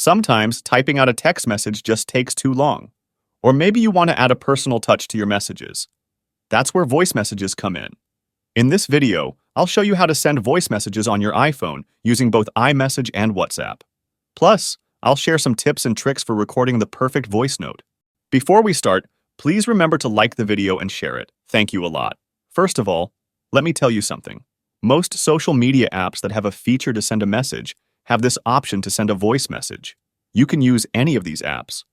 Sometimes typing out a text message just takes too long. Or maybe you want to add a personal touch to your messages. That's where voice messages come in. In this video, I'll show you how to send voice messages on your iPhone using both iMessage and WhatsApp. Plus, I'll share some tips and tricks for recording the perfect voice note. Before we start, please remember to like the video and share it. Thank you a lot. First of all, let me tell you something. Most social media apps that have a feature to send a message have this option to send a voice message. You can use any of these apps.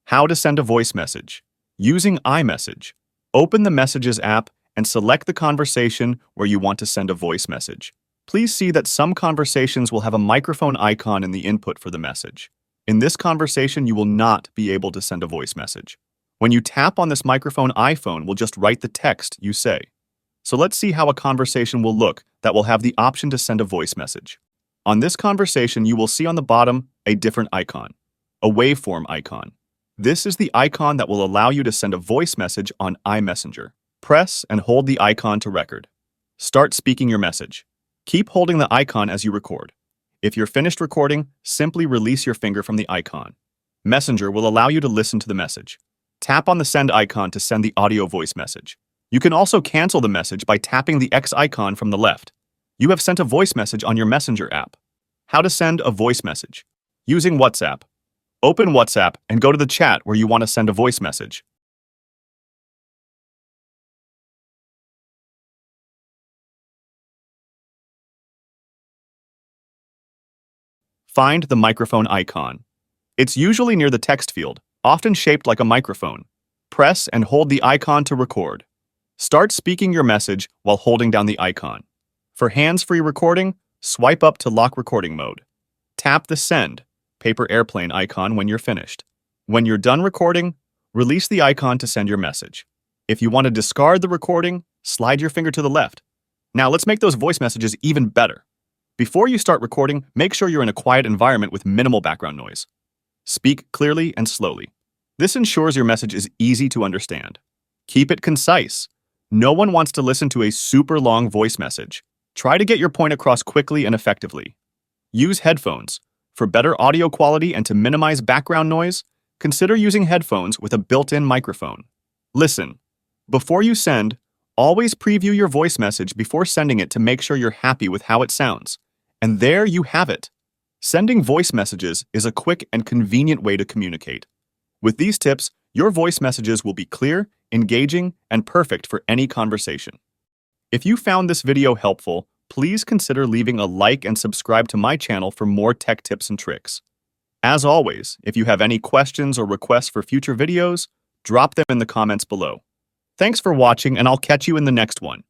How to send a voice message. Using iMessage. Open the Messages app and select the conversation where you want to send a voice message. Please see that some conversations will have a microphone icon in the input for the message. In this conversation, you will not be able to send a voice message. When you tap on this microphone, iPhone will just write the text you say. So let's see how a conversation will look that will have the option to send a voice message. On this conversation, you will see on the bottom a different icon, a waveform icon. This is the icon that will allow you to send a voice message on iMessenger. Press and hold the icon to record. Start speaking your message. Keep holding the icon as you record. If you're finished recording, simply release your finger from the icon. Messenger will allow you to listen to the message. Tap on the send icon to send the audio voice message. You can also cancel the message by tapping the X icon from the left. You have sent a voice message on your Messenger app. How to send a voice message. Using WhatsApp. Open WhatsApp and go to the chat where you want to send a voice message. Find the microphone icon. It's usually near the text field, often shaped like a microphone. Press and hold the icon to record. Start speaking your message while holding down the icon. For hands-free recording, swipe up to lock recording mode. Tap the send, paper airplane icon when you're finished. When you're done recording, release the icon to send your message. If you want to discard the recording, slide your finger to the left. Now let's make those voice messages even better. Before you start recording, make sure you're in a quiet environment with minimal background noise. Speak clearly and slowly. This ensures your message is easy to understand. Keep it concise. No one wants to listen to a super long voice message. Try to get your point across quickly and effectively. Use headphones. For better audio quality and to minimize background noise, consider using headphones with a built-in microphone. Listen. Before you send, always preview your voice message before sending it to make sure you're happy with how it sounds. And there you have it. Sending voice messages is a quick and convenient way to communicate. With these tips, your voice messages will be clear, engaging, and perfect for any conversation. If you found this video helpful, please consider leaving a like and subscribe to my channel for more tech tips and tricks. As always, if you have any questions or requests for future videos, drop them in the comments below. Thanks for watching, and I'll catch you in the next one.